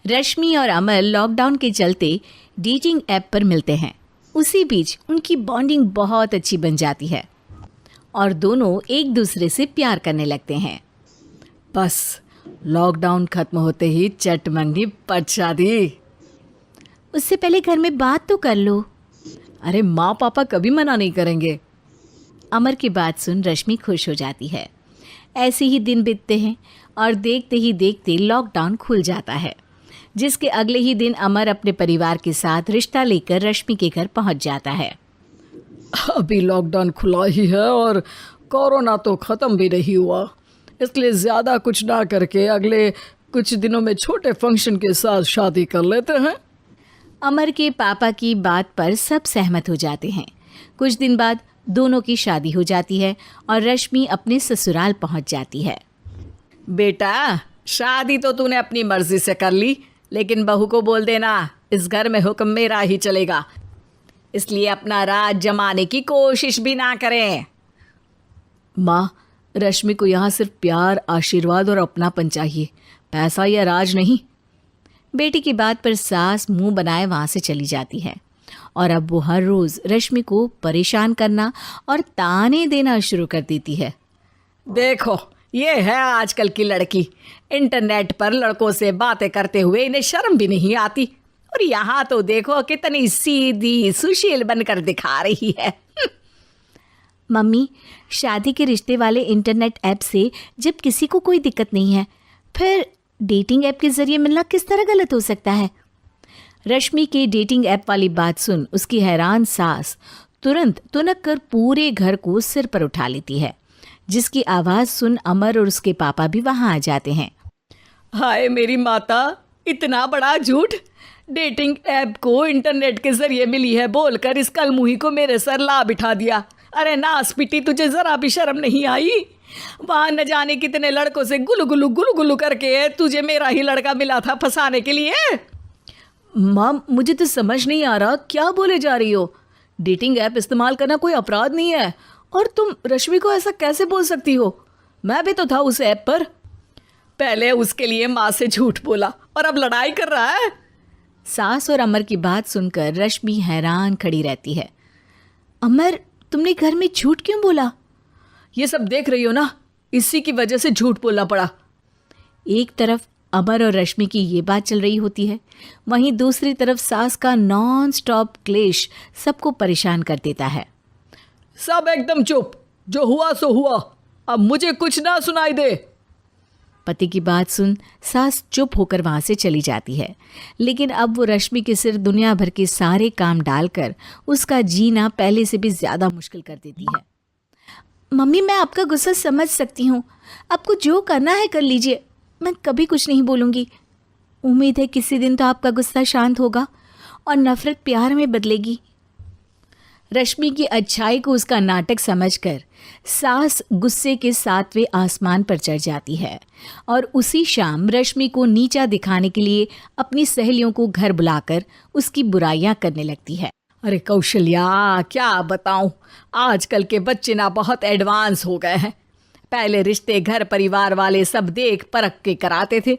रश्मि और अमर लॉकडाउन के चलते डेटिंग ऐप पर मिलते हैं। उसी बीच उनकी बॉन्डिंग बहुत अच्छी बन जाती है और दोनों एक दूसरे से प्यार करने लगते हैं। बस लॉकडाउन खत्म होते ही चट मंगनी पट शादी। उससे पहले घर में बात तो कर लो। अरे माँ पापा कभी मना नहीं करेंगे। अमर की बात सुन रश्मि खुश हो जाती है। ऐसे ही दिन बीतते हैं और देखते ही देखते लॉकडाउन खुल जाता है, जिसके अगले ही दिन अमर अपने परिवार के साथ रिश्ता लेकर रश्मि के घर पहुंच जाता है। अभी लॉकडाउन खुला ही है और कोरोना तो ख़त्म भी नहीं हुआ, इसलिए ज़्यादा कुछ ना करके अगले कुछ दिनों में छोटे फंक्शन के साथ शादी कर लेते हैं। अमर के पापा की बात पर सब सहमत हो जाते हैं। कुछ दिन बाद दोनों की शादी हो जाती है और रश्मि अपने ससुराल पहुंच जाती है। बेटा, शादी तो तूने अपनी मर्जी से कर ली, लेकिन बहू को बोल देना इस घर में हुक्म मेरा ही चलेगा, इसलिए अपना राज जमाने की कोशिश भी ना करें। माँ, रश्मि को यहाँ सिर्फ प्यार, आशीर्वाद और अपनापन चाहिए, पैसा या राज नहीं। बेटी की बात पर सास मुंह बनाए वहाँ से चली जाती है और अब वो हर रोज़ रश्मि को परेशान करना और ताने देना शुरू कर देती है। देखो, ये है आजकल की लड़की, इंटरनेट पर लड़कों से बातें करते हुए इन्हें शर्म भी नहीं आती, और यहाँ तो देखो कितनी सीधी सुशील बनकर दिखा रही है। मम्मी, शादी के रिश्ते वाले इंटरनेट ऐप से जब किसी को कोई दिक्कत नहीं है, फिर डेटिंग ऐप के जरिए मिलना किस तरह गलत हो सकता है? रश्मि के डेटिंग ऐप वाली बात सुन उसकी हैरान सास तुरंत तुनक कर पूरे घर को सिर पर उठा लेती है, जिसकी आवाज़ सुन अमर और उसके पापा भी वहाँ आ जाते हैं। हाय मेरी माता, इतना बड़ा झूठ! डेटिंग ऐप को इंटरनेट के जरिए मिली है बोलकर इस कलमुही को मेरे सर ला बिठा दिया। अरे नास पिटी, तुझे जरा भी शर्म नहीं आई? वहाँ न जाने कितने लड़कों से गुलू गुलू करके तुझे मेरा ही लड़का मिला था फंसाने के लिए। माँ, मुझे तो समझ नहीं आ रहा क्या बोले जा रही हो। डेटिंग ऐप इस्तेमाल करना कोई अपराध नहीं है, और तुम रश्मि को ऐसा कैसे बोल सकती हो? मैं भी तो था उस ऐप पर। पहले उसके लिए माँ से झूठ बोला और अब लड़ाई कर रहा है। सास और अमर की बात सुनकर रश्मि हैरान खड़ी रहती है। अमर, तुमने घर में झूठ क्यों बोला? ये सब देख रही हो ना, इसी की वजह से झूठ बोलना पड़ा। एक तरफ अमर और रश्मि की ये बात चल रही होती है, वहीं दूसरी तरफ सास का नॉन स्टॉप क्लेश सबको परेशान कर देता है। सब एकदम चुप, जो हुआ सो हुआ, अब मुझे कुछ ना सुनाई दे। पति की बात सुन सास चुप होकर वहाँ से चली जाती है, लेकिन अब वो रश्मि के सिर दुनिया भर के सारे काम डालकर उसका जीना पहले से भी ज़्यादा मुश्किल कर देती है। मम्मी, मैं आपका गुस्सा समझ सकती हूँ, आपको जो करना है कर लीजिए, मैं कभी कुछ नहीं बोलूँगी। उम्मीद है किसी दिन तो आपका गुस्सा शांत होगा और नफ़रत प्यार में बदलेगी। रश्मि की अच्छाई को उसका नाटक समझकर सास गुस्से के 7वें आसमान पर चढ़ जाती है और उसी शाम रश्मि को नीचा दिखाने के लिए अपनी सहेलियों को घर बुलाकर उसकी बुराइयां करने लगती है। अरे कौशल्या, क्या बताऊं, आजकल के बच्चे ना बहुत एडवांस हो गए हैं। पहले रिश्ते घर परिवार वाले सब देख परख के कराते थे,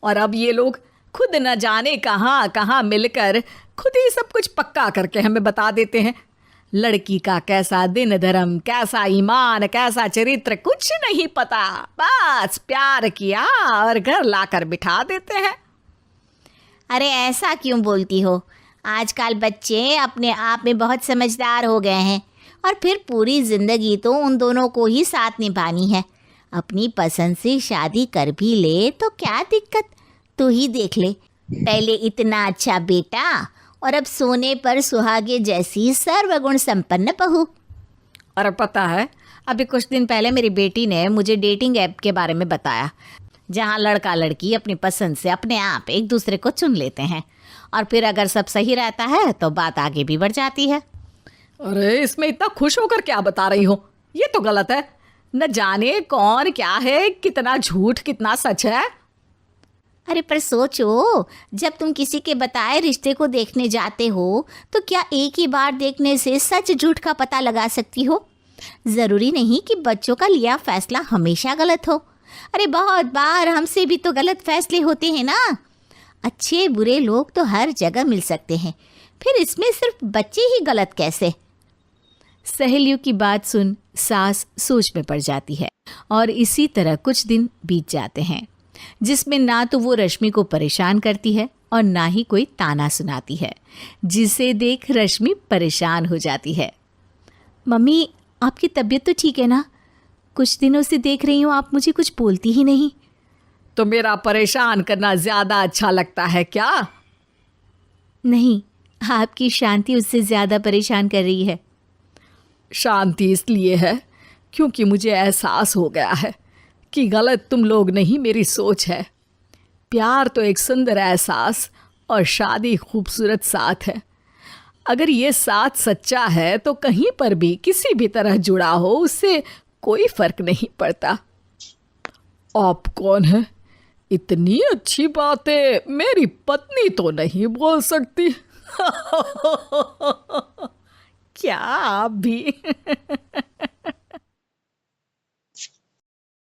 और अब ये लोग खुद न जाने कहाँ कहाँ मिलकर खुद ही सब कुछ पक्का करके हमें बता देते हैं। लड़की का कैसा दिन धर्म, कैसा ईमान, कैसा चरित्र कुछ नहीं पता, बस प्यार किया और घर लाकर बिठा देते हैं। अरे ऐसा क्यों बोलती हो? आजकल बच्चे अपने आप में बहुत समझदार हो गए हैं, और फिर पूरी ज़िंदगी तो उन दोनों को ही साथ निभानी है। अपनी पसंद से शादी कर भी ले तो क्या दिक्कत, तू ही देख ले, पहले इतना अच्छा बेटा और अब सोने पर सुहागे जैसी सर्वगुण संपन्न बहू। और पता है, अभी कुछ दिन पहले मेरी बेटी ने मुझे डेटिंग ऐप के बारे में बताया, जहाँ लड़का लड़की अपनी पसंद से अपने आप एक दूसरे को चुन लेते हैं, और फिर अगर सब सही रहता है तो बात आगे भी बढ़ जाती है। अरे इसमें इतना खुश होकर क्या बता रही हो? ये तो गलत है। न जाने कौन क्या है, कितना झूठ कितना सच है। अरे पर सोचो, जब तुम किसी के बताए रिश्ते को देखने जाते हो तो क्या एक ही बार देखने से सच झूठ का पता लगा सकती हो? ज़रूरी नहीं कि बच्चों का लिया फैसला हमेशा गलत हो। अरे बहुत बार हमसे भी तो गलत फैसले होते हैं ना। अच्छे बुरे लोग तो हर जगह मिल सकते हैं, फिर इसमें सिर्फ बच्चे ही गलत कैसे? सहेलियों की बात सुन सास सोच में पड़ जाती है और इसी तरह कुछ दिन बीत जाते हैं जिसमें ना तो वो रश्मि को परेशान करती है और ना ही कोई ताना सुनाती है, जिसे देख रश्मि परेशान हो जाती है। मम्मी, आपकी तबीयत तो ठीक है ना? कुछ दिनों से देख रही हूँ आप मुझे कुछ बोलती ही नहीं। तो मेरा परेशान करना ज़्यादा अच्छा लगता है क्या? नहीं, आपकी शांति उससे ज़्यादा परेशान कर रही है। शांति इसलिए है क्योंकि मुझे एहसास हो गया है कि गलत तुम लोग नहीं, मेरी सोच है। प्यार तो एक सुंदर एहसास और शादी खूबसूरत साथ है। अगर ये साथ सच्चा है तो कहीं पर भी किसी भी तरह जुड़ा हो उससे कोई फर्क नहीं पड़ता। आप कौन है? इतनी अच्छी बातें मेरी पत्नी तो नहीं बोल सकती। क्या आप भी?